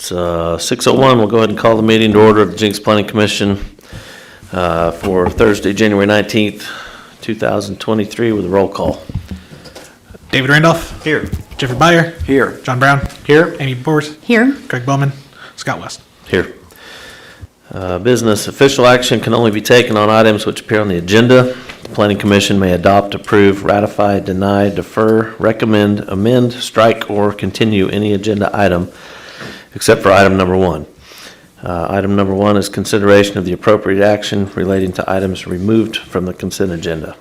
It's 6:01. We'll go ahead and call the meeting to order of the Jenks Planning Commission for Thursday, January 19th, 2023 with a roll call. David Randolph. Here. Jeffrey Byer. Here. John Brown. Here. Amy Boers. Here. Greg Bowman. Scott West. Here. Business official action can only be taken on items which appear on the agenda. The Planning Commission may adopt, approve, ratify, deny, defer, recommend, amend, strike, or continue any agenda item except for item number 1. Item number 1 is consideration of the appropriate action relating to items removed from the consent agenda.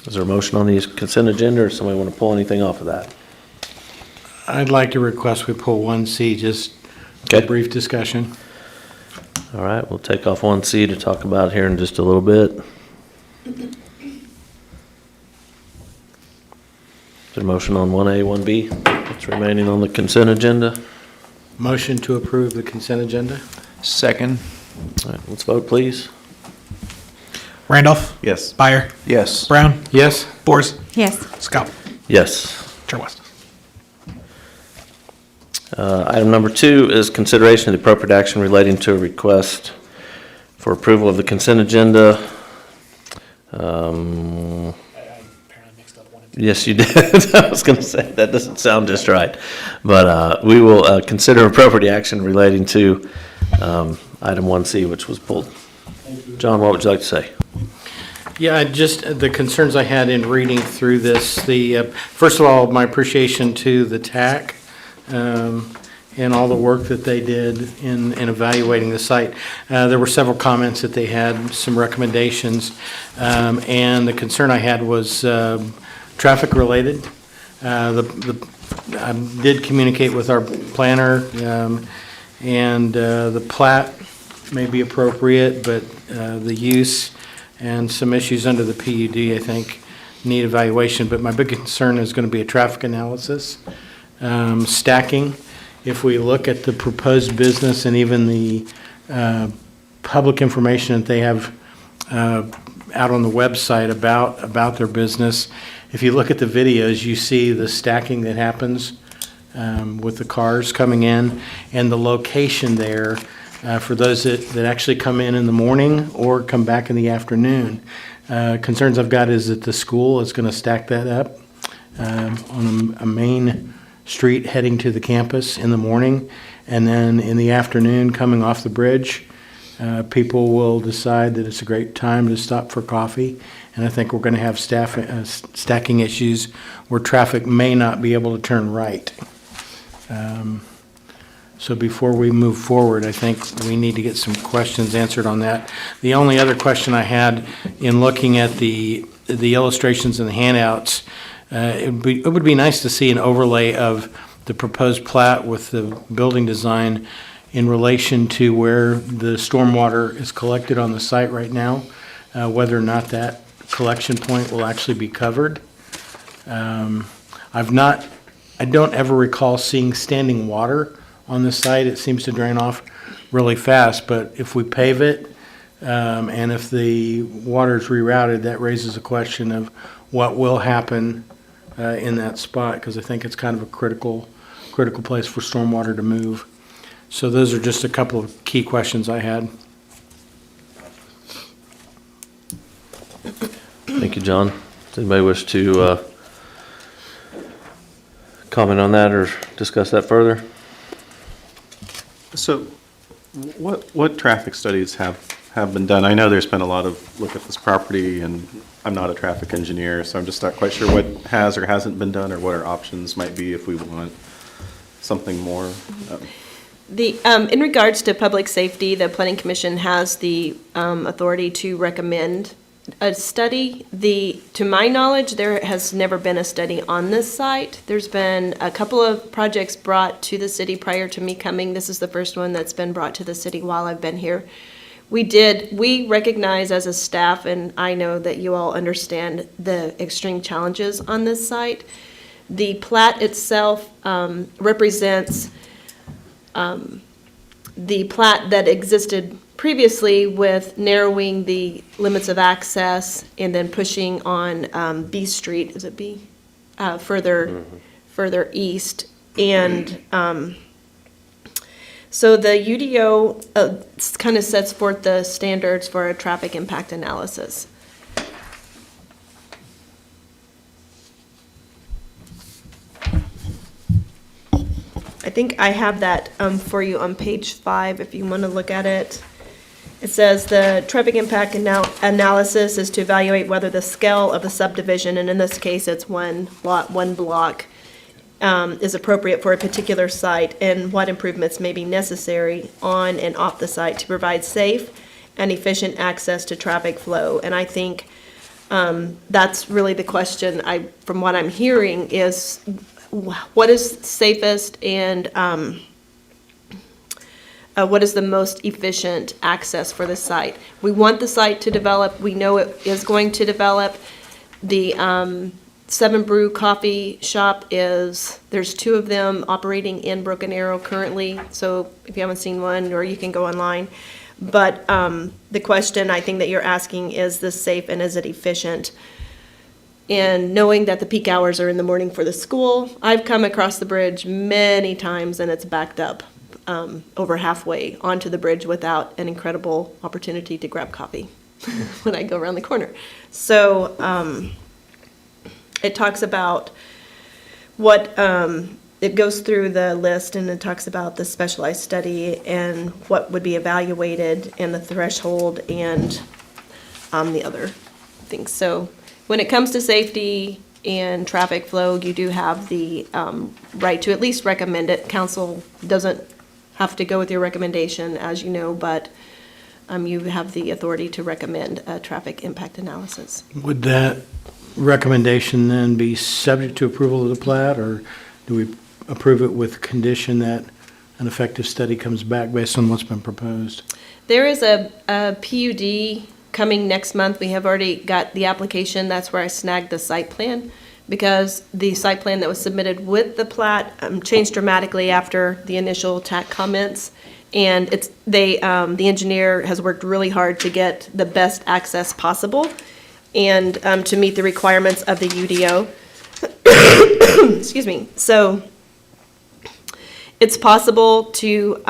Is there a motion on the consent agenda, or somebody want to pull anything off of that? I'd like to request we pull 1C, just Okay. a brief discussion. All right, we'll take off 1C to talk about here in just a little bit. Is there a motion on 1A, 1B that's remaining on the consent agenda? Motion to approve the consent agenda? Second. All right, let's vote, please. Randolph. Yes. Byer. Yes. Brown. Yes. Boers. Yes. Scott. Yes. Chair West. Item number 2 is consideration of the appropriate action relating to a request for approval of the consent agenda. Yes, you did. I was going to say, that doesn't sound just right. But we will consider appropriate action relating to item 1C, which was pulled. John, what would you like to say? Yeah, just the concerns I had in reading through this. First of all, my appreciation to the TAC and all the work that they did in evaluating the site. There were several comments that they had, some recommendations, and the concern I had was traffic related. I did communicate with our planner, and the plat may be appropriate, but the use and some issues under the PUD, I think, need evaluation. But my big concern is going to be a traffic analysis. Stacking. If we look at the proposed business and even the public information that they have out on the website about their business, if you look at the videos, you see the stacking that happens with the cars coming in, and the location there for those that actually come in the morning or come back in the afternoon. Concerns I've got is that the school is going to stack that up on a main street heading to the campus in the morning, and then in the afternoon coming off the bridge, people will decide that it's a great time to stop for coffee, and I think we're going to have stacking issues where traffic may not be able to turn right. So before we move forward, I think we need to get some questions answered on that. The only other question I had in looking at the illustrations and the handouts, it would be nice to see an overlay of the proposed plat with the building design in relation to where the stormwater is collected on the site right now, whether or not that collection point will actually be covered. I don't ever recall seeing standing water on the site. It seems to drain off really fast, but if we pave it and if the water is rerouted, that raises a question of what will happen in that spot, because I think it's kind of a critical place for stormwater to move. So those are just a couple of key questions I had. Thank you, John. Does anybody wish to comment on that or discuss that further? So what traffic studies have been done? I know there's been a lot of look at this property, and I'm not a traffic engineer, so I'm just not quite sure what has or hasn't been done, or what our options might be if we want something more. In regards to public safety, the Planning Commission has the authority to recommend a study. To my knowledge, there has never been a study on this site. There's been a couple of projects brought to the city prior to me coming. This is the first one that's been brought to the city while I've been here. We recognize as a staff, and I know that you all understand the extreme challenges on this site. The plat itself represents the plat that existed previously with narrowing the limits of access and then pushing on B Street, is it B? Further further east. And so the UDO kind of sets forth the standards for a traffic impact analysis. I think I have that for you on page 5 if you want to look at it. It says the traffic impact analysis is to evaluate whether the scale of the subdivision, and in this case it's one lot, one block, is appropriate for a particular site and what improvements may be necessary on and off the site to provide safe and efficient access to traffic flow. And I think that's really the question, from what I'm hearing, is what is safest and what is the most efficient access for the site. We want the site to develop. We know it is going to develop. The Seven Brew Coffee Shop there's 2 of them operating in Broken Arrow currently. So if you haven't seen one, or you can go online. But the question I think that you're asking is this safe and is it efficient? And knowing that the peak hours are in the morning for the school, I've come across the bridge many times and it's backed up over halfway onto the bridge without an incredible opportunity to grab coffee when I go around the corner. So it talks about what, it goes through the list and it talks about the specialized study and what would be evaluated and the threshold and the other things. So when it comes to safety and traffic flow, you do have the right to at least recommend it. Council doesn't have to go with your recommendation, as you know, but you have the authority to recommend a traffic impact analysis. Would that recommendation then be subject to approval of the plat, or do we approve it with condition that an effective study comes back based on what's been proposed? There is a PUD coming next month. We have already got the application. That's where I snagged the site plan, because the site plan that was submitted with the plat changed dramatically after the initial TAC comments. And the engineer has worked really hard to get the best access possible and to meet the requirements of the UDO. Excuse me. So it's possible to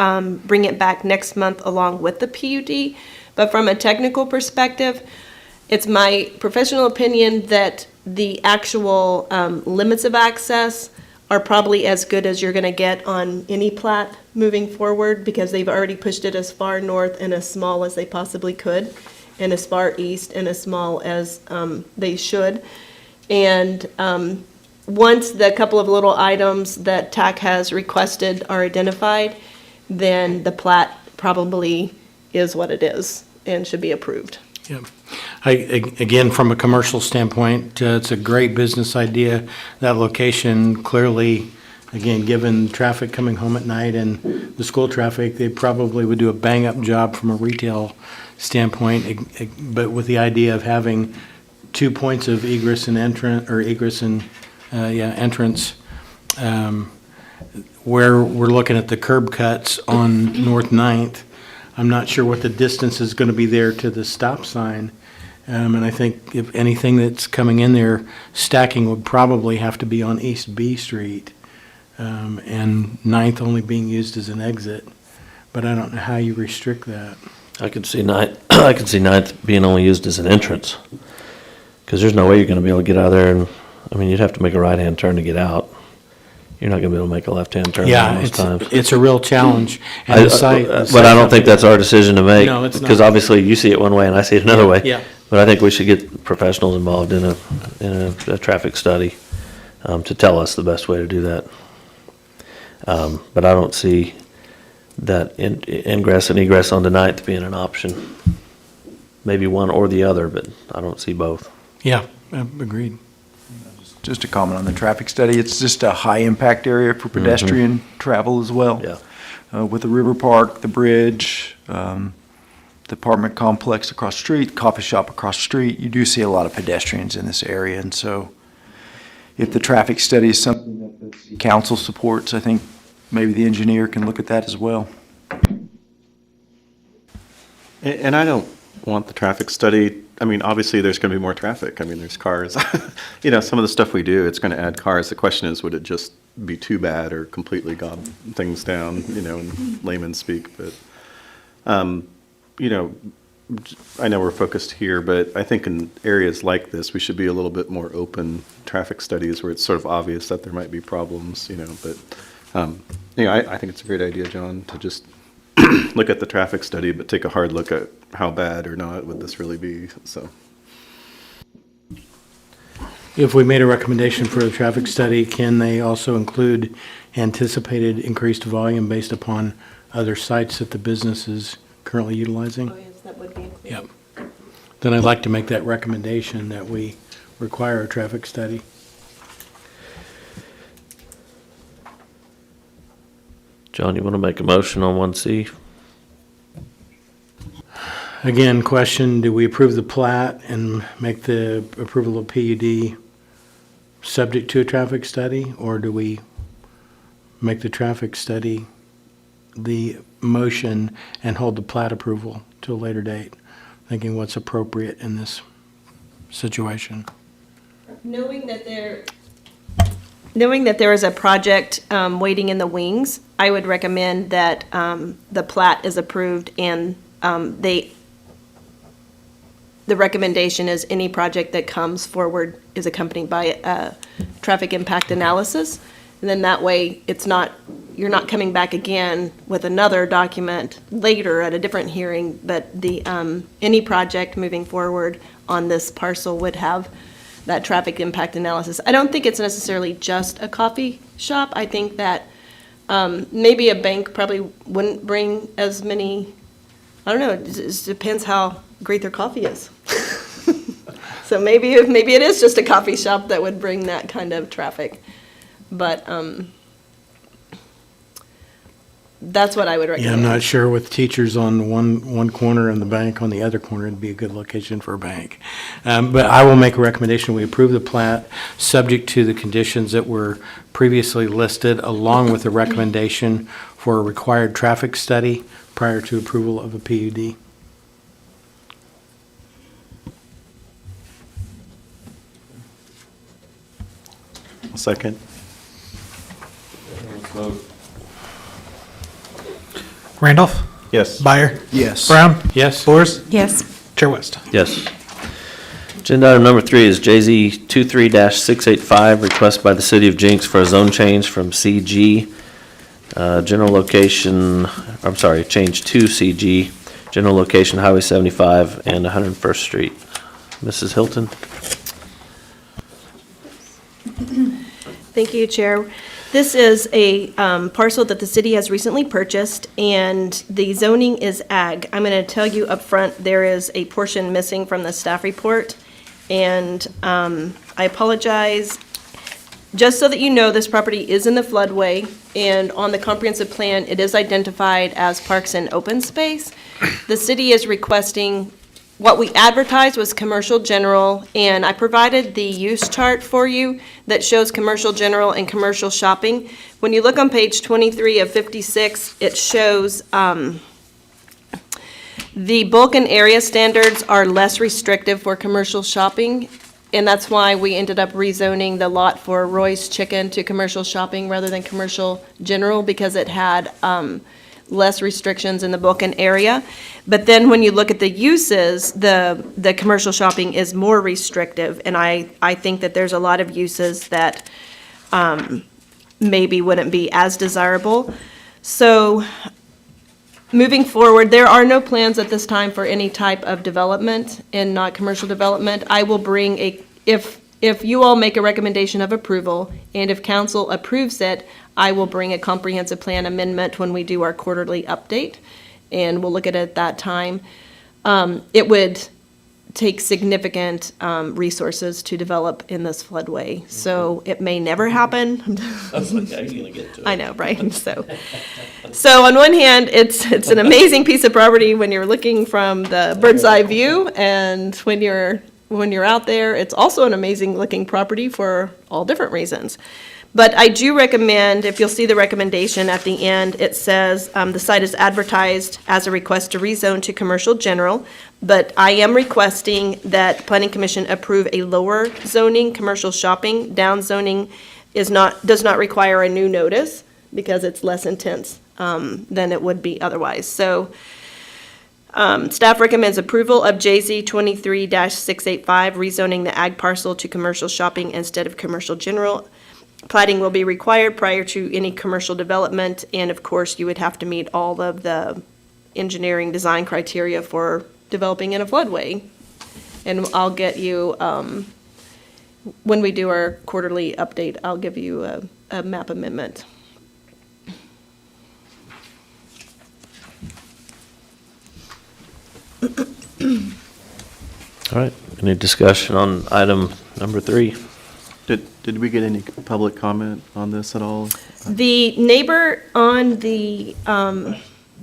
bring it back next month along with the PUD. But from a technical perspective, it's my professional opinion that the actual limits of access are probably as good as you're going to get on any plat moving forward, because they've already pushed it as far north and as small as they possibly could, and as far east and as small as they should. And once the couple of little items that TAC has requested are identified, then the plat probably is what it is and should be approved. Yeah. Again, from a commercial standpoint, it's a great business idea. That location clearly, again, given traffic coming home at night and the school traffic, they probably would do a bang-up job from a retail standpoint, but with the idea of having 2 points of egress and entrance, where we're looking at the curb cuts on North 9th. I'm not sure what the distance is going to be there to the stop sign. And I think if anything that's coming in there, stacking would probably have to be on East B Street, and 9th only being used as an exit. But I don't know how you restrict that. I could see Ninth being only used as an entrance, because there's no way you're going to be able to get out of there, and, I mean, you'd have to make a right-hand turn to get out. You're not going to be able to make a left-hand turn most times. It's a real challenge. And the site- But I don't think that's our decision to make. No, it's not. Because obviously you see it one way and I see it another way. Yeah. But I think we should get professionals involved in a traffic study to tell us the best way to do that. But I don't see that ingress and egress on the 9th being an option. Maybe one or the other, but I don't see both. Yeah, agreed. Just a comment on the traffic study. It's just a high-impact area for pedestrian travel as well. Yeah. With the river park, the bridge, the apartment complex across the street, coffee shop across the street, you do see a lot of pedestrians in this area. And so if the traffic study is something that the council supports, I think maybe the engineer can look at that as well. And I don't want the traffic study, I mean, obviously, there's going to be more traffic. I mean, there's cars. You know, some of the stuff we do, it's going to add cars. The question is, would it just be too bad or completely gob things down, you know, in layman's speak? But, you know, I know we're focused here, but I think in areas like this, we should be a little bit more open traffic studies where it's sort of obvious that there might be problems, you know, but, you know, I think it's a great idea, John, to just look at the traffic study, but take a hard look at how bad or not would this really be, so. If we made a recommendation for a traffic study, can they also include anticipated increased volume based upon other sites that the business is currently utilizing? Oh, yes, that would be included. Yep. Then I'd like to make that recommendation that we require a traffic study. John, you want to make a motion on 1C? Again, question, do we approve the plat and make the approval of PUD subject to a traffic study? Or do we make the traffic study the motion and hold the plat approval to a later date? Thinking what's appropriate in this situation. Knowing that there is a project waiting in the wings, I would recommend that the plat is approved and the recommendation is any project that comes forward is accompanied by a traffic impact analysis. And then that way, you're not coming back again with another document later at a different hearing, but any project moving forward on this parcel would have that traffic impact analysis. I don't think it's necessarily just a coffee shop. I think that maybe a bank probably wouldn't bring as many, I don't know, it just depends how great their coffee is. So maybe it is just a coffee shop that would bring that kind of traffic. But that's what I would recommend. Yeah, I'm not sure with teachers on one corner and the bank on the other corner, it'd be a good location for a bank. But I will make a recommendation, we approve the plat, subject to the conditions that were previously listed, along with the recommendation for a required traffic study prior to approval of a PUD. Second. Randolph. Yes. Byer. Yes. Brown. Yes? Boers. Yes. Chair West. Yes. Agenda item number 3 is JZ 23-685, request by the city of Jenks for a zone change from CG, general location, change to CG, general location Highway 75 and 101st Street. Mrs. Hilton? Thank you, Chair. This is a parcel that the city has recently purchased, and the zoning is ag. I'm going to tell you up front, there is a portion missing from the staff report, and I apologize. Just so that you know, this property is in the floodway, and on the comprehensive plan, it is identified as parks and open space. The city is requesting, what we advertised was commercial general, and I provided the use chart for you that shows commercial general and commercial shopping. When you look on page 23 of 56, it shows the bulk and area standards are less restrictive for commercial shopping, and that's why we ended up rezoning the lot for Roy's Chicken to commercial shopping rather than commercial general, because it had less restrictions in the bulk and area. But then when you look at the uses, the commercial shopping is more restrictive, and I think that there's a lot of uses that maybe wouldn't be as desirable. So moving forward, there are no plans at this time for any type of development and not commercial development. I will bring if you all make a recommendation of approval, and if council approves it, I will bring a comprehensive plan amendment when we do our quarterly update, and we'll look at it at that time. It would take significant resources to develop in this floodway, so it may never happen. I was like, how are you gonna get to it? I know, right? So on one hand, it's an amazing piece of property when you're looking from the bird's eye view, and when you're out there, it's also an amazing looking property for all different reasons. But I do recommend, if you'll see the recommendation at the end, it says, the site is advertised as a request to rezone to commercial general, but I am requesting that the Planning Commission approve a lower zoning, commercial shopping. Down zoning does not require a new notice because it's less intense than it would be otherwise. So staff recommends approval of JZ 23-685, rezoning the ag parcel to commercial shopping instead of commercial general. Plating will be required prior to any commercial development, and of course, you would have to meet all of the engineering design criteria for developing in a floodway. And I'll get you, when we do our quarterly update, I'll give you a map amendment. All right, any discussion on item number 3? Did we get any public comment on this at all? The neighbor on the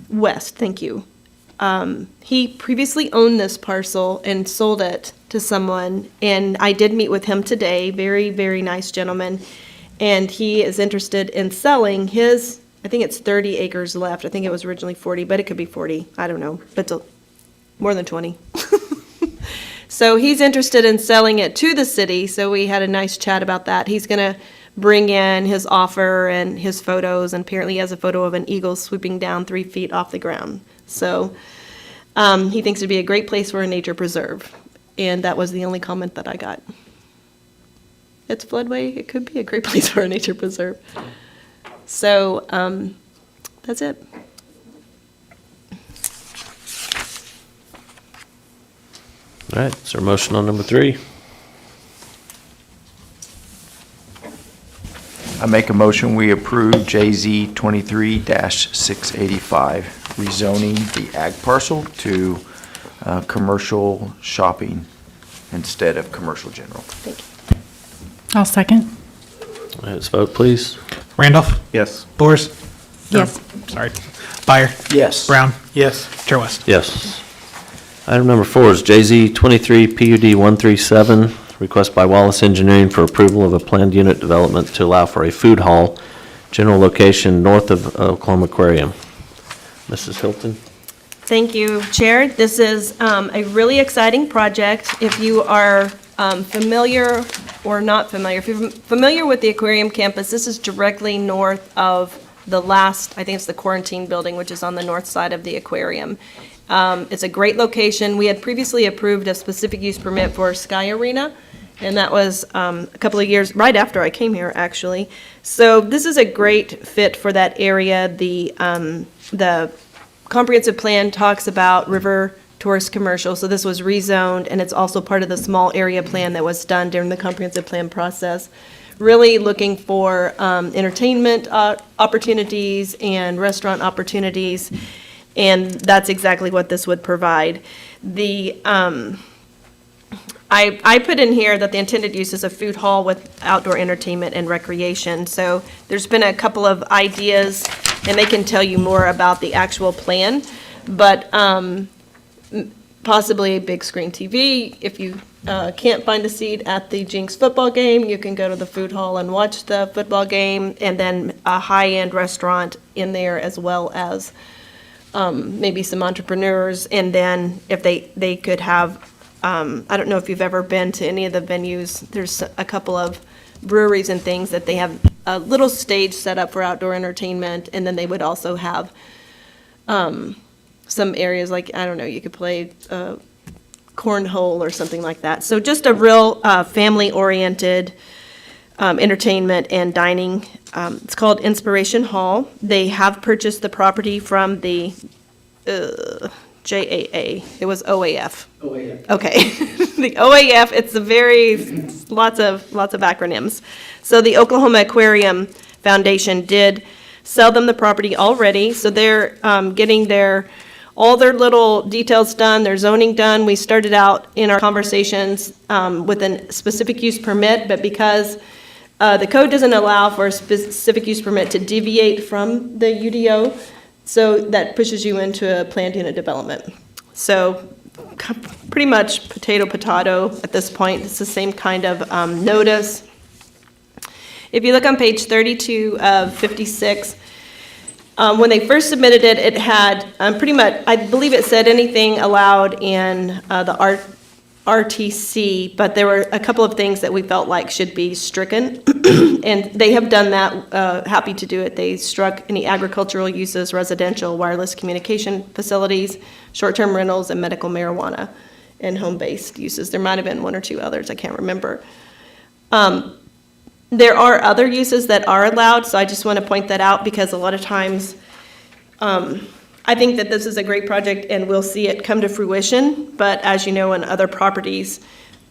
west, thank you, he previously owned this parcel and sold it to someone, and I did meet with him today, very, very nice gentleman, and he is interested in selling his, I think it's 30 acres left, I think it was originally 40, but it could be 40, I don't know, but it's more than 20. So he's interested in selling it to the city, so we had a nice chat about that. He's going to bring in his offer and his photos, and apparently he has a photo of an eagle swooping down 3 feet off the ground. So he thinks it'd be a great place for a nature preserve, and that was the only comment that I got. It's floodway, it could be a great place for a nature preserve. So that's it. All right, is there a motion on number 3? I make a motion, we approve JZ 23-685, rezoning the ag parcel to commercial shopping instead of commercial general. Thank you. I'll second. All right, let's vote, please. Randolph. Yes. Boers. Yes. Sorry. Byer. Yes. Brown. Yes. Chair West. Yes. Item number 4 is JZ 23 PUD 137, request by Wallace Engineering for approval of a planned unit development to allow for a food hall, general location north of Oklahoma Aquarium. Mrs. Hilton? Thank you, Chair. This is a really exciting project. If you are familiar or not familiar, if you're familiar with the aquarium campus, this is directly north of the last, I think it's the quarantine building, which is on the north side of the aquarium. It's a great location. We had previously approved a specific use permit for Sky Arena, and that was a couple of years, right after I came here, actually. So this is a great fit for that area. The comprehensive plan talks about river tourist commercial, so this was rezoned, and it's also part of the small area plan that was done during the comprehensive plan process. Really looking for entertainment opportunities and restaurant opportunities, and that's exactly what this would provide. I put in here that the intended use is a food hall with outdoor entertainment and recreation. So there's been a couple of ideas, and they can tell you more about the actual plan, but possibly a big screen TV. If you can't find a seat at the Jenks football game, you can go to the food hall and watch the football game, and then a high-end restaurant in there, as well as maybe some entrepreneurs. And then if they could have, I don't know if you've ever been to any of the venues, there's a couple of breweries and things that they have a little stage set up for outdoor entertainment, and then they would also have some areas like, I don't know, you could play cornhole or something like that. So just a real family-oriented entertainment and dining. It's called Inspiration Hall. They have purchased the property from the JAA. It was OAF. OAF. Okay. The OAF, it's lots of acronyms. So the Oklahoma Aquarium Foundation did sell them the property already, so they're getting all their little details done, their zoning done. We started out in our conversations with a specific use permit, but because the code doesn't allow for a specific use permit to deviate from the UDO, so that pushes you into a planned unit development. So pretty much potato at this point. It's the same kind of notice. If you look on page 32 of 56, when they first submitted it, it had pretty much, I believe it said anything allowed in the RTC, but there were a couple of things that we felt like should be stricken. And they have done that, happy to do it. They struck any agricultural uses, residential, wireless communication facilities, short-term rentals, and medical marijuana, and home-based uses. There might have been one or two others, I can't remember. There are other uses that are allowed, so I just want to point that out because a lot of times, I think that this is a great project and we'll see it come to fruition, but as you know, in other properties,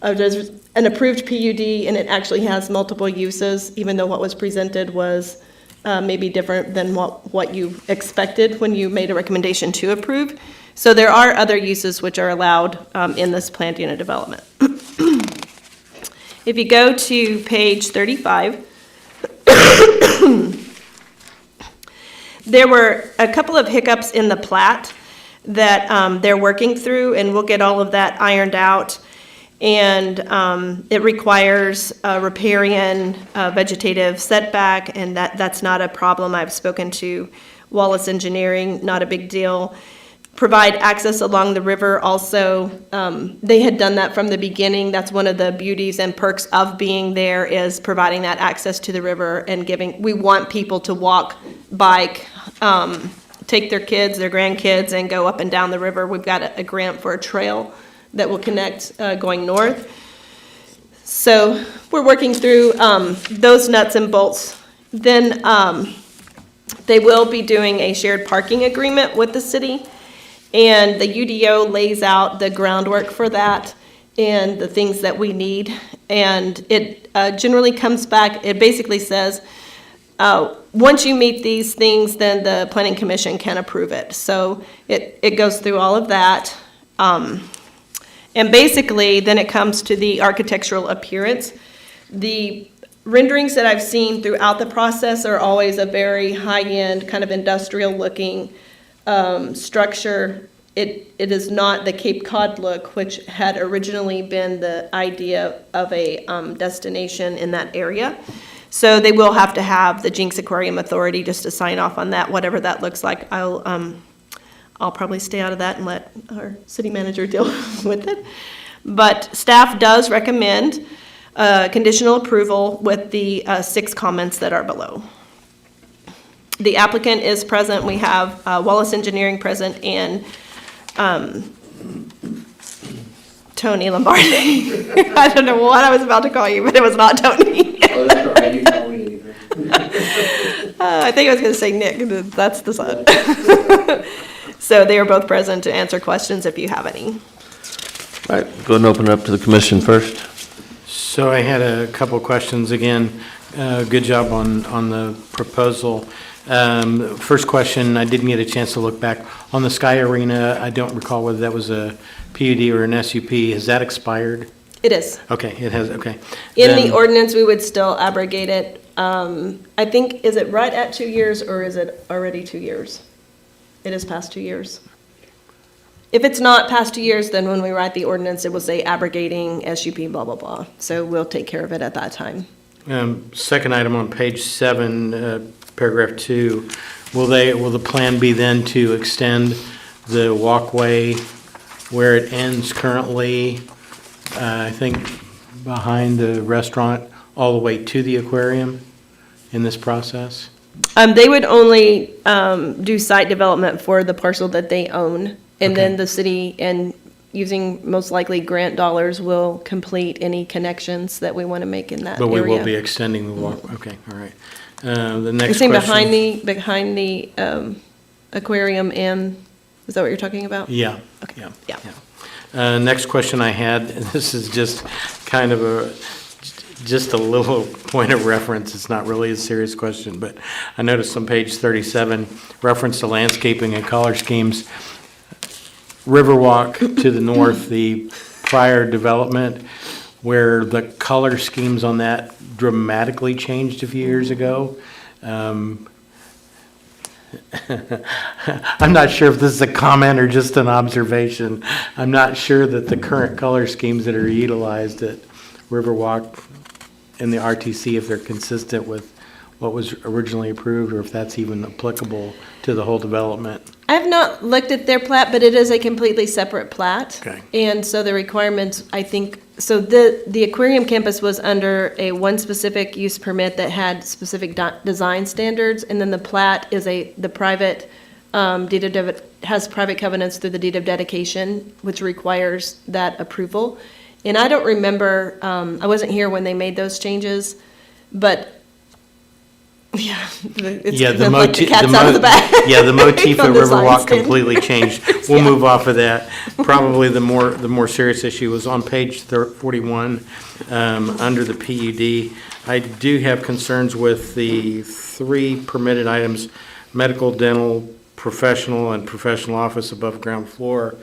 there's an approved PUD and it actually has multiple uses, even though what was presented was maybe different than what you expected when you made a recommendation to approve. So there are other uses which are allowed in this planned unit development. If you go to page 35, there were a couple of hiccups in the plat that they're working through, and we'll get all of that ironed out. And it requires a riparian vegetative setback, and that's not a problem. I've spoken to Wallace Engineering, not a big deal. Provide access along the river also. They had done that from the beginning. That's one of the beauties and perks of being there is providing that access to the river and we want people to walk, bike, take their kids, their grandkids, and go up and down the river. We've got a grant for a trail that will connect going north. So we're working through those nuts and bolts. Then they will be doing a shared parking agreement with the city. And the UDO lays out the groundwork for that and the things that we need. And it generally comes back, it basically says, once you meet these things, then the Planning Commission can approve it. So it goes through all of that. And basically, then it comes to the architectural appearance. The renderings that I've seen throughout the process are always a very high-end, kind of industrial-looking structure. It is not the Cape Cod look, which had originally been the idea of a destination in that area. So they will have to have the Jenks Aquarium Authority just to sign off on that, whatever that looks like. I'll probably stay out of that and let our city manager deal with it. But staff does recommend conditional approval with the 6 comments that are below. The applicant is present. We have Wallace Engineering present and Tony Lombardi. I don't know what I was about to call you, but it was not Tony. Oh, that's all right. You call me anything. I think I was going to say Nick. That's the son. So they are both present to answer questions if you have any. All right, go ahead and open it up to the commission first. So I had a couple of questions again. Good job on the proposal. First question, I didn't get a chance to look back. On the Sky Arena, I don't recall whether that was a PUD or an SUP. Has that expired? It is. Okay, it has, okay. In Then- the ordinance, we would still abrogate it. I think, is it right at 2 years or is it already 2 years? It is past 2 years. If it's not past 2 years, then when we write the ordinance, it will say abrogating SUP, blah, blah, blah. So we'll take care of it at that time. Second item on page 7, paragraph 2, will the plan be then to extend the walkway where it ends currently, I think behind the restaurant, all the way to the aquarium in this process? They would only do site development for the parcel that they own. And then Okay. the city, and using most likely grant dollars, will complete any connections that we want to make in that But area. we will be extending the walkway, okay, all right. The next You're saying question. behind the aquarium and, is that what you're talking about? Yeah, Okay, yeah. yeah. Next question I had, and this is just kind of just a little point of reference. It's not really a serious question, but I noticed on page 37, reference to landscaping and color schemes. Riverwalk to the north, the prior development, where the color schemes on that dramatically changed a few years ago. I'm not sure if this is a comment or just an observation. I'm not sure that the current color schemes that are utilized at Riverwalk in the RTC, if they're consistent with what was originally approved, or if that's even applicable to the whole development. I have not looked at their plat, but it is a completely separate plat. Okay. And so the requirements, I think, so the aquarium campus was under a one specific use permit that had specific design standards, and then the plat is the private, has private covenants through the deed of dedication, which requires that approval. And I don't remember, I wasn't here when they made those changes, but yeah, it's Yeah, kind of like the cat's out of the bag. Yeah, the motif on of the Riverwalk sign stand. completely changed. We'll Yeah. move off of that. Probably the more serious issue was on page 41, under the PUD. I do have concerns with the 3 permitted items: medical, dental, professional, and professional office above ground floor.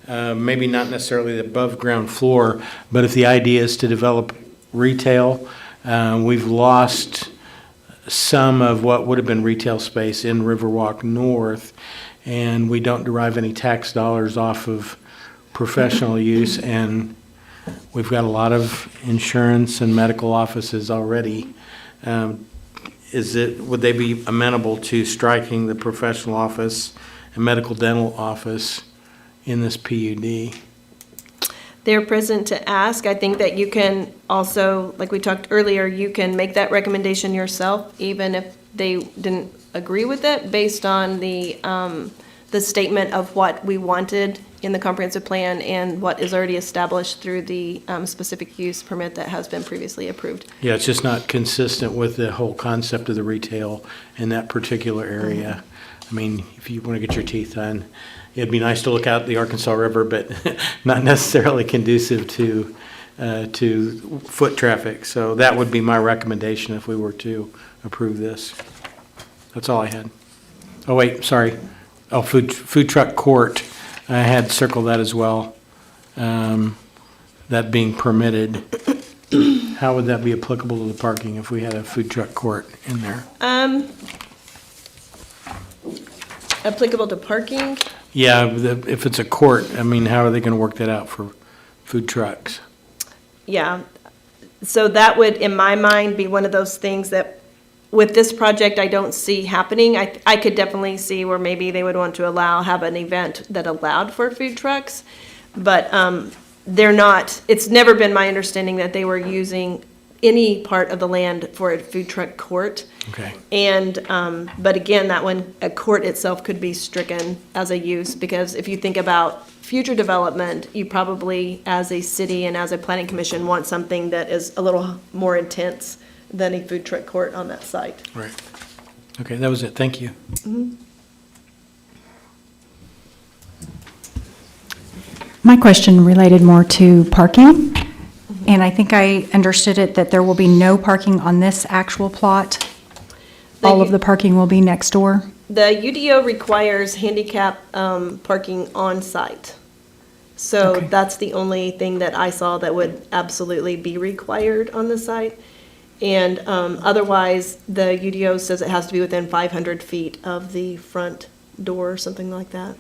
Maybe not necessarily the above ground floor, but if the idea is to develop retail, we've lost some of what would have been retail space in Riverwalk North, and we don't derive any tax dollars off of professional use, and we've got a lot of insurance and medical offices already. Would they be amenable to striking the professional office and medical dental office in this PUD? They're present to ask. I think that you can also, like we talked earlier, you can make that recommendation yourself, even if they didn't agree with it, based on the statement of what we wanted in the comprehensive plan and what is already established through the specific use permit that has been previously approved. Yeah, it's just not consistent with the whole concept of the retail in that particular area. I mean, if you want to get your teeth done, it'd be nice to look out the Arkansas River, but not necessarily conducive to foot traffic. So that would be my recommendation if we were to approve this. That's all I had. Oh, wait, sorry. Oh, food truck court. I had circled that as well. That being permitted. How would that be applicable to the parking if we had a food truck court in there? Applicable to parking? Yeah, if it's a court, I mean, how are they gonna work that out for food trucks? Yeah. So that would, in my mind, be one of those things that with this project, I don't see happening. I could definitely see where maybe they would want to have an event that allowed for food trucks. But they're not, it's never been my understanding that they were using any part of the land for a food truck court. Okay. And, but again, that one, a court itself could be stricken as a use, because if you think about future development, you probably, as a city and as a planning commission, want something that is a little more intense than a food truck court on that site. Right. Okay, that was it. Thank you. My question related more to parking, and I think I understood it that there will be no parking on this actual plot. All of the parking will be next door? The UDO requires handicap parking on site. So Okay. that's the only thing that I saw that would absolutely be required on the site. And otherwise, the UDO says it has to be within 500 feet of the front door or something like that.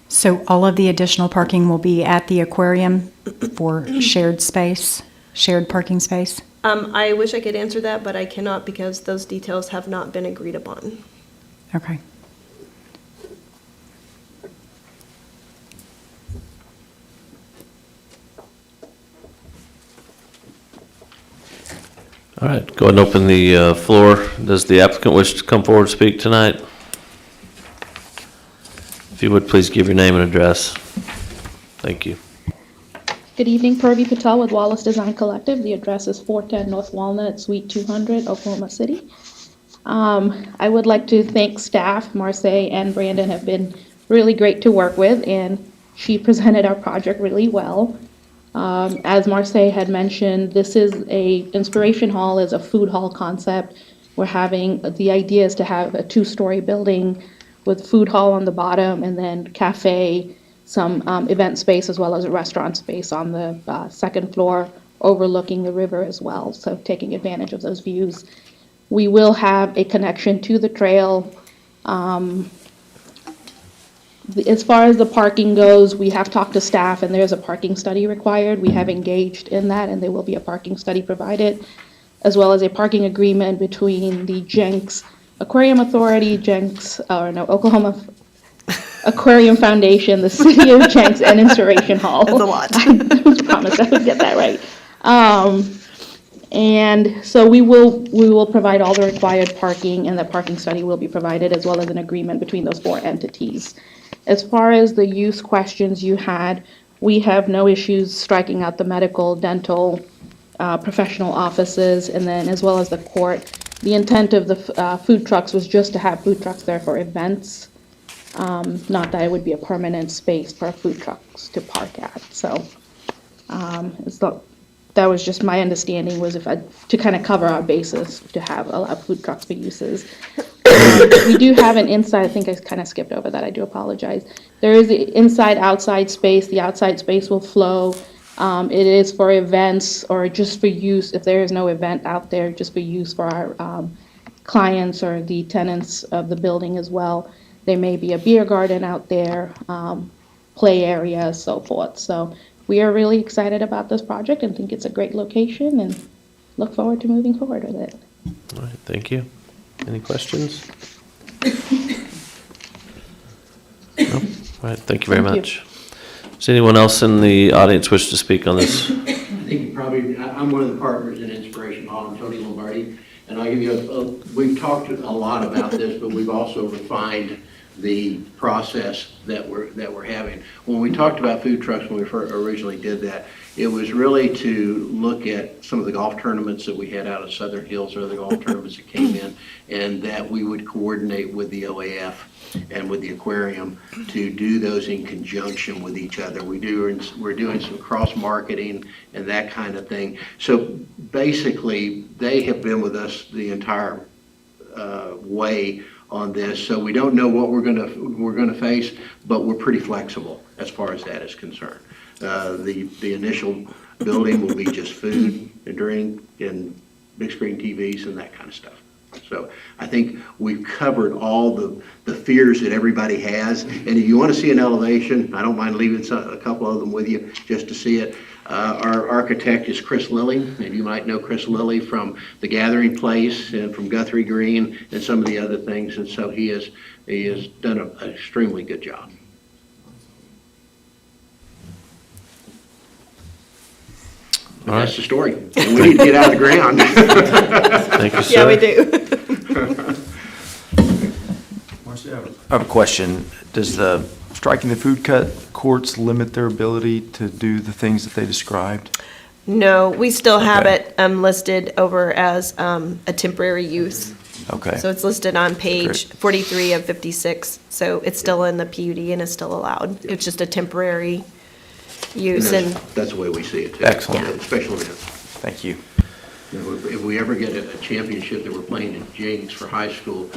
So all of the additional parking will be at the aquarium for shared space, shared parking space? I wish I could answer that, but I cannot because those details have not been agreed upon. Okay. All right, go ahead and open the floor. Does the applicant wish to come forward and speak tonight? If you would, please give your name and address. Thank you. Good evening, Purvi Patel with Wallace Design Collective. The address is 410 North Walnut, Suite 200, Oklahoma City. I would like to thank staff. Marseille and Brandon have been really great to work with, and she presented our project really well. As Marseille had mentioned, this is Inspiration Hall is a food hall concept. The idea is to have a 2-story building with food hall on the bottom and then cafe, some event space as well as a restaurant space on the second floor overlooking the river as well, so taking advantage of those views. We will have a connection to the trail. As far as the parking goes, we have talked to staff and there's a parking study required. We have engaged in that and there will be a parking study provided. as well as a parking agreement between the Jenks Aquarium Authority, Oklahoma Aquarium Foundation, the City of Jenks, and Inspiration Hall. That's a lot. I promised I would get that right. And so we will provide all the required parking, and the parking study will be provided, as well as an agreement between those 4 entities. As far as the use questions you had, we have no issues striking out the medical, dental, professional offices, and then as well as the court. The intent of the food trucks was just to have food trucks there for events, not that it would be a permanent space for food trucks to park at. So that was just my understanding, was to kind of cover our bases, to allow food trucks for uses. We do have an inside, I think I kind of skipped over that, I do apologize. There is the inside-outside space. The outside space will flow. It is for events or just for use, if there is no event out there, just for use for our clients or the tenants of the building as well. There may be a beer garden out there, play area, so forth. So we are really excited about this project and think it's a great location and look forward to moving forward with it. All right, thank you. Any questions? No? All right, thank you very Thank you. much. Does anyone else in the audience wish to speak on this? I think I'm one of the partners in Inspiration Hall, I'm Tony Lombardi, and I'll give you we've talked a lot about this, but we've also refined the process that we're having. When we talked about food trucks, when we originally did that, it was really to look at some of the golf tournaments that we had out at Southern Hills, or the golf tournaments that came in, and that we would coordinate with the OAF and with the aquarium to do those in conjunction with each other. We're doing some cross-marketing and that kind of thing. So basically, they have been with us the entire way on this, so we don't know what we're gonna face, but we're pretty flexible as far as that is concerned. The initial building will be just food and drink and big screen TVs and that kind of stuff. So I think we've covered all the fears that everybody has. And if you want to see an elevation, I don't mind leaving a couple of them with you just to see it. Our architect is Chris Lilly, and you might know Chris Lilly from The Gathering Place and from Guthrie Green and some of the other things. And so he has done an extremely good job. But that's the story. And we need to get out of the ground. Thank you, sir. Yeah, we do. I have a question. Does the striking the food courts limit their ability to do the things that they described? No, we still have Okay. it listed over as a temporary use. Okay. So it's listed on page Great. 43 of 56. So it's still in the PUD and it's still allowed. It's just a temporary use. And That's the way we see it too. Excellent. Yeah, special events. Thank you. You know, if we ever get a championship that we're playing in Jenks for high school,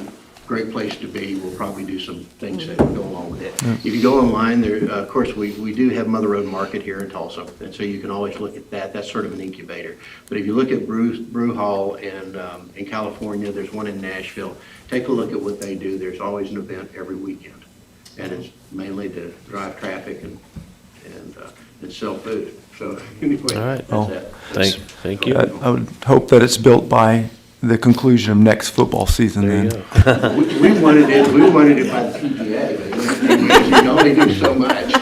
great place to be. We'll probably do some things that go along with it. If you go online, there, of course, we do have Mother Road Market here in Tulsa, and so you can always look at that. That's sort of an incubator. But if you look at Brew Hall and in California, there's one in Nashville. Take a look at what they do. There's always an event every weekend, and it's mainly to drive traffic and sell food. So anyway, All right. that's it. Thank you. I would hope that it's built by the conclusion of next football season There you then. go. We wanted it by the PGA, but you can only do so much.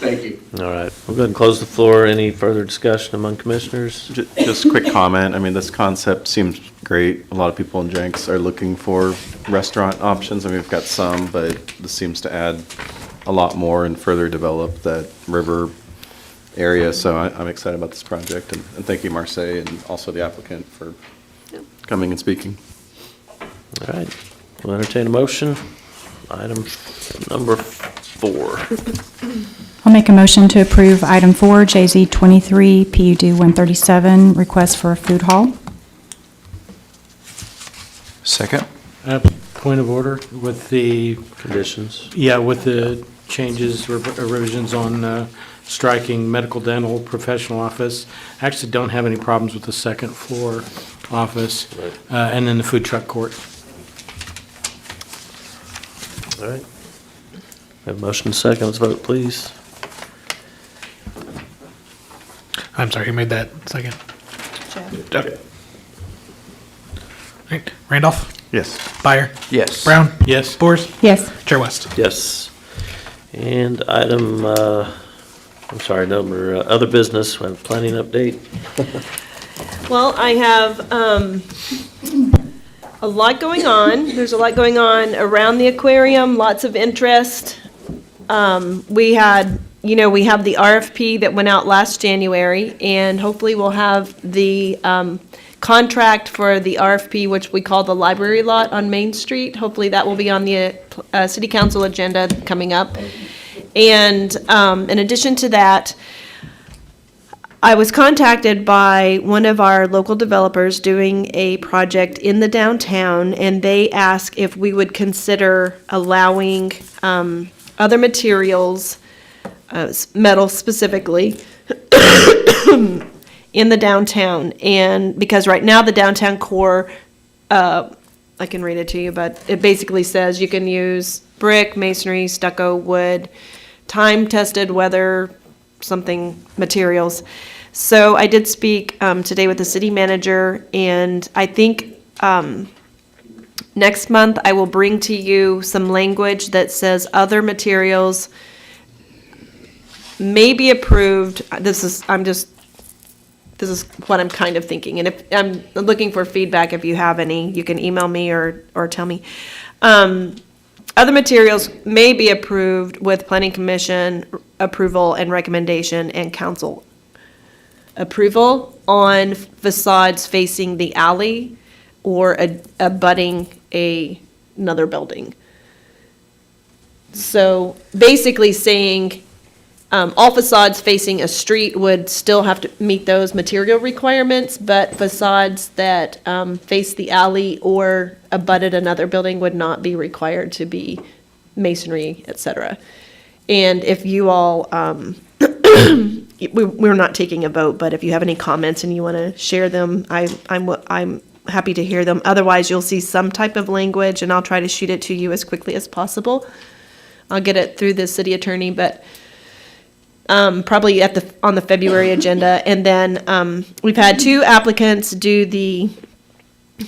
Thank you. All right, we'll go ahead and close the floor. Any further discussion among commissioners? Just a quick comment. I mean, this concept seems great. A lot of people in Jenks are looking for restaurant options. I mean, we've got some, but this seems to add a lot more and further develop that river area. So I'm excited about this project, and thank you, Marseille, and also the applicant for coming and speaking. All right, we'll entertain a motion. Item number 4. I'll make a motion to approve item 4, JZ 23, PUD 137, request for a food hall. Second? Point of order with the, Conditions. yeah, with the changes, revisions on striking medical, dental, professional office. I actually don't have any problems with the second floor office, and then the food truck court. All right. We have a motion and a second. Let's vote, please. I'm sorry, who made that second? Okay. Right. Randolph. Yes. Byer. Yes. Brown. Yes. Boers. Yes. Chair West. Yes. And item, other business, we have planning update. Well, I have a lot going on. There's a lot going on around the aquarium, lots of interest. We have the RFP that went out last January, and hopefully we'll have the contract for the RFP, which we call the library lot on Main Street. Hopefully that will be on the city council agenda coming up. And in addition to that, I was contacted by one of our local developers doing a project in the downtown, and they asked if we would consider allowing other materials, metal specifically, in the downtown. And because right now the downtown core, I can read it to you, but it basically says you can use brick, masonry, stucco, wood, time-tested weather, something materials. So I did speak today with the city manager, and I think next month I will bring to you some language that says other materials may be approved. This is what I'm kind of thinking, and if I'm looking for feedback, if you have any, you can email me or tell me. Other materials may be approved with planning commission approval and recommendation and council approval on facades facing the alley or abutting another building. So basically saying all facades facing a street would still have to meet those material requirements, but facades that face the alley or abutted another building would not be required to be masonry, etc. And if you all, we're not taking a vote, but if you have any comments and you want to share them, I'm happy to hear them. Otherwise, you'll see some type of language, and I'll try to shoot it to you as quickly as possible. I'll get it through the city attorney, but probably on the February agenda. And then we've had 2 applicants do the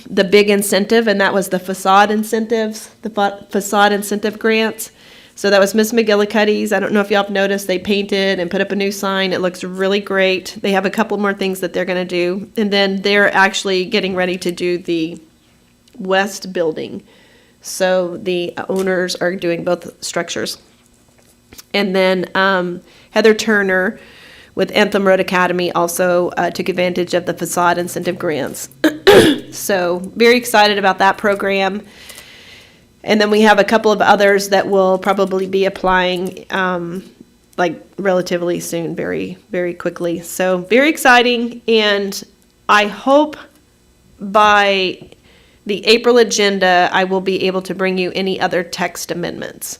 big incentive, and that was the facade incentives, the facade incentive grants. So that was Miss McGillicuddy's. I don't know if y'all have noticed, they painted and put up a new sign. It looks really great. They have a couple more things that they're going to do. And then they're actually getting ready to do the west building. So the owners are doing both structures. And then Heather Turner with Anthem Road Academy also took advantage of the facade incentive grants. So very excited about that program. And then we have a couple of others that will probably be applying like relatively soon, very, very quickly. So very exciting. And I hope by the April agenda, I will be able to bring you any other text amendments.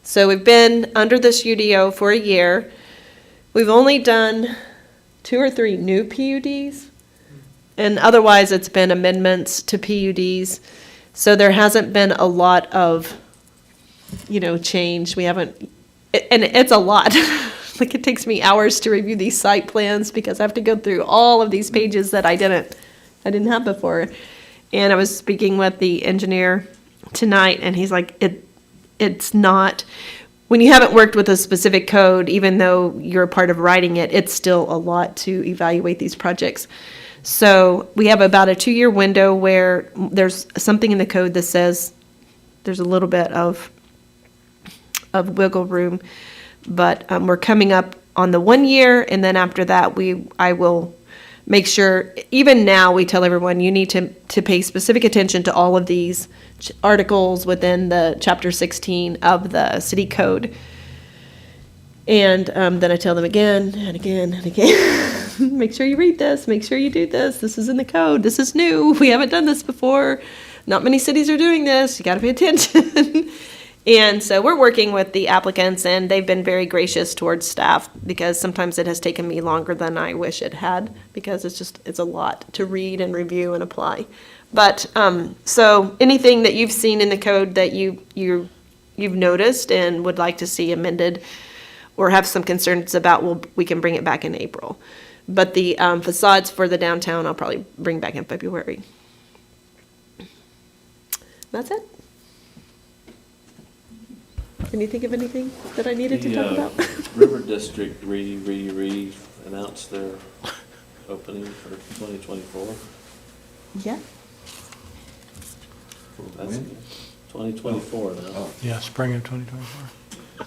So we've been under this UDO for a year. We've only done 2 or 3 new PUDs. And otherwise, it's been amendments to PUDs. So there hasn't been a lot of, change. We haven't, and it's a lot. Like, it takes me hours to review these site plans because I have to go through all of these pages that I didn't have before. And I was speaking with the engineer tonight, and he's like, it's not, when you haven't worked with a specific code, even though you're a part of writing it, it's still a lot to evaluate these projects. So we have about a 2-year window where there's something in the code that says there's a little bit of wiggle room, but we're coming up on the 1 year, and then after that, I will make sure, even now, we tell everyone you need to pay specific attention to all of these articles within the Chapter 16 of the city code. And then I tell them again and again and again, make sure you read this, make sure you do this. This is in the code. This is new. We haven't done this before. Not many cities are doing this. You got to pay attention. And so we're working with the applicants, and they've been very gracious towards staff because sometimes it has taken me longer than I wish it had because it's a lot to read and review and apply. But so anything that you've seen in the code that you've noticed and would like to see amended or have some concerns about, we can bring it back in April. But the facades for the downtown, I'll probably bring back in February. That's it. Can you think of anything that I needed to talk about? River District announced their opening for 2024. Yeah. That's 2024 now. Yeah, spring of 2024.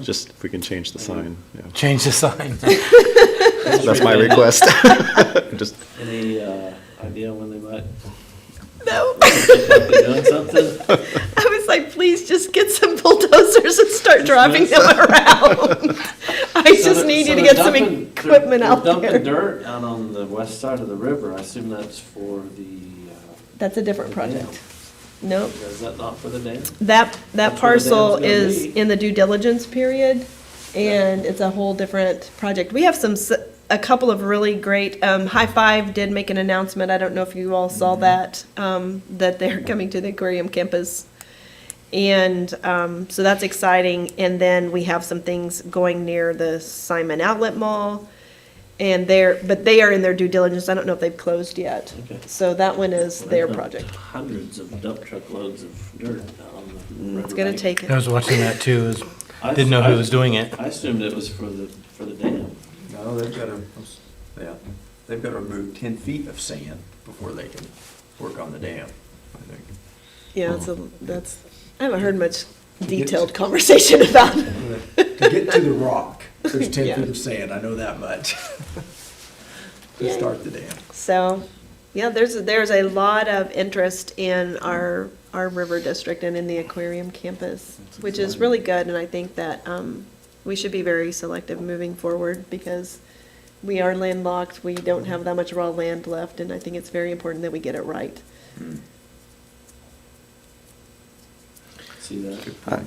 Just if we can change the sign, yeah. Change the sign. That's my request. Just, Any idea when they might No. be doing something? I was like, please just get some bulldozers and start driving them around. I just need you to get some equipment out They're dumping there. dirt out on the west side of the river. I assume that's for the, That's a different the project. dam. Nope. Is that not for the dam? That That's where the parcel dam's gonna is be. in the due diligence period, and it's a whole different project. We have a couple of really great, High Five did make an announcement, I don't know if you all saw that, that they're coming to the aquarium campus. And, so that's exciting, and then we have some things going near the Simon Outlet Mall. And but they are in their due diligence, I don't know if they've closed yet. Okay. So that one is their They've project. dumped Hundreds of dump truck loads of dirt out on the river. It's gonna take, I was watching that too, I- didn't know who was doing it. I assumed it was for the dam. No, they've got to, yeah, they've got to remove 10 feet of sand before they can work on the dam, I think. yeah, I haven't heard much detailed conversation about it. To get to the rock, there's 10 Yeah. feet of sand, I know that much. To Yeah. start the dam. So, yeah, there's a lot of interest in our river district and in the aquarium campus, which is really good, and I think that we should be very selective moving forward because we are landlocked, we don't have that much raw land left, and I think it's very important that we get it right. See that?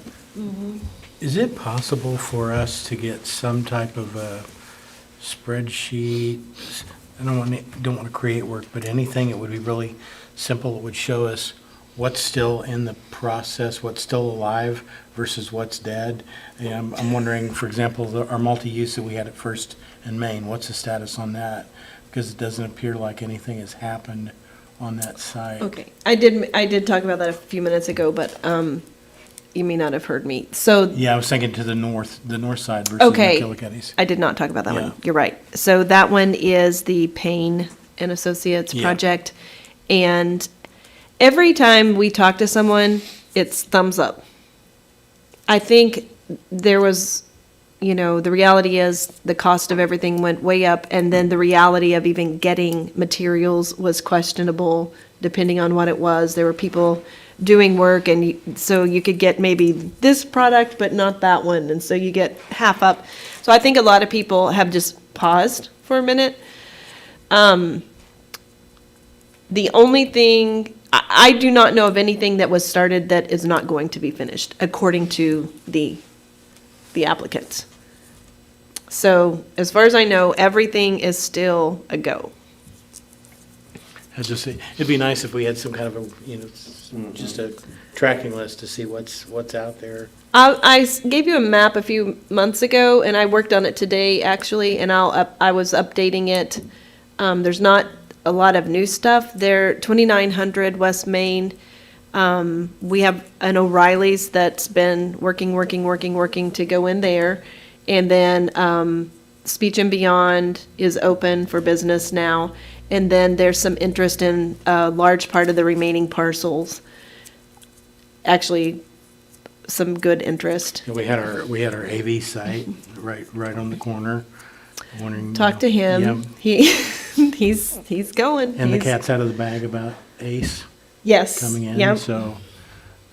Is it possible for us to get some type of a spreadsheet? I don't want to create work, but anything that would be really simple, that would show us what's still in the process, what's still alive versus what's dead. And I'm wondering, for example, our multi-use that we had at First and Main, what's the status on that? Because it doesn't appear like anything has happened on that site. Okay, I did talk about that a few minutes ago, but you may not have heard me. So Yeah, I was thinking to the north side versus Okay. McKillicuddy's. I did not talk about that Yeah. one. You're right. So that one is the Payne and Associates Yeah. project. And every time we talk to someone, it's thumbs up. I think there was, the reality is the cost of everything went way up, and then the reality of even getting materials was questionable depending on what it was. There were people doing work, and so you could get maybe this product, but not that one, and so you get half up. So I think a lot of people have just paused for a minute. The only thing, I do not know of anything that was started that is not going to be finished, according to the applicants. So as far as I know, everything is still a go. It'd be nice if we had some kind of just a tracking list to see what's out there. I gave you a map a few months ago, and I worked on it today, actually, and I was updating it. There's not a lot of new stuff there. 2900 West Main. We have an O'Reilly's that's been working to go in there. And then Speech and Beyond is open for business now. And then there's some interest in a large part of the remaining parcels. Actually, some good interest. We had our AV site right on the corner. Wondering, Talk to him. Yeah. He's going. And the He's- cat's out of the bag about Ace Yes. coming in, Yep. so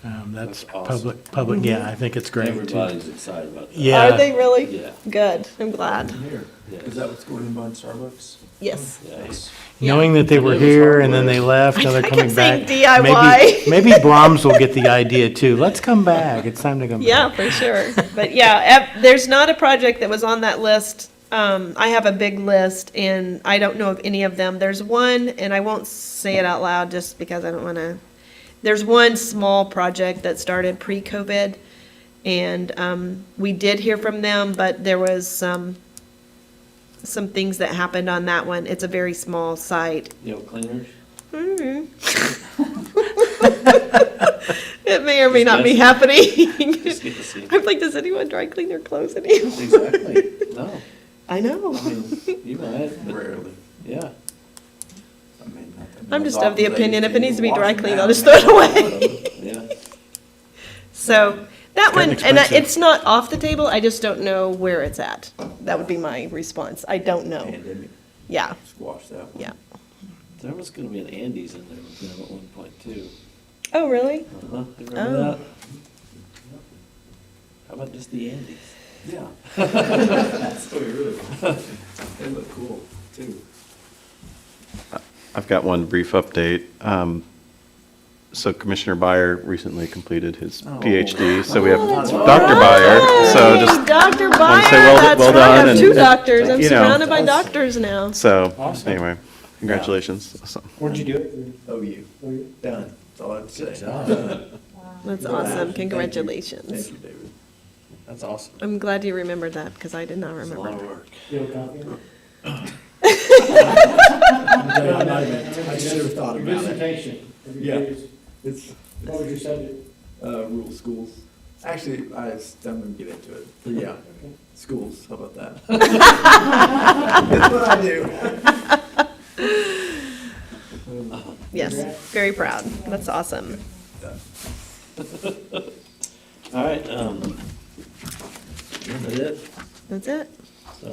that's That's awesome. public, yeah, I think it's great. too. Everybody's excited about that. Yeah. Are they really? Yeah. Good. I'm glad. Here, is that what's going in behind Starbucks? Yes. Yes. Knowing that they were It was here and then hardwood. they left, now they're I coming kept back. saying DIY. Maybe Brahms will get the idea too. Let's come back. It's time to come back. Yeah, for sure. But yeah, there's not a project that was on that list. I have a big list, and I don't know of any of them. There's one, and I won't say it out loud just because I don't want to. There's one small project that started pre-COVID, and we did hear from them, but there was some things that happened on that one. It's a very small site. Cleaners? or may not be happening. Just get to see. I'm like, does anyone dry clean their clothes anymore? Exactly. No, I know. I mean, you might, but, Rarely. yeah. I mean, I'm just of the doctors, opinion, if it needs to be wash dry them cleaned, down. I'll just throw it away. Yeah. So, that kinda one, and expensive. it's not off the table, I just don't know where it's at. That would be my response. I don't know. Pandemic Yeah, squashed that one. yeah. There was gonna be an Andes in there with them at one point too. Oh, really? Uh-huh, you remember Oh. that? How about just the Andes? Yeah. That's so really. They look cool too. I've got one brief update. So Commissioner Byer recently completed his PhD, so we have Dr. Byer, so just, Hey, Dr. wanna Byer, say well- that's well right, I done, have two and, doctors, I'm you know. surrounded by doctors now. so, Awesome. anyway, congratulations. So- Where'd you do it? Oh, you. Done. That's all I have to say. Good job. That's Thank awesome, you. congratulations. Thank you, David. That's awesome. I'm glad you remembered that, because I did not It's a lot remember. of work. I should have thought about it. Yeah. It's, What was your subject? rural schools. Actually, I'm gonna get into it, but yeah, schools, how about that? That's what I do. Yes, very proud, that's awesome. All right, is that it? That's it? So,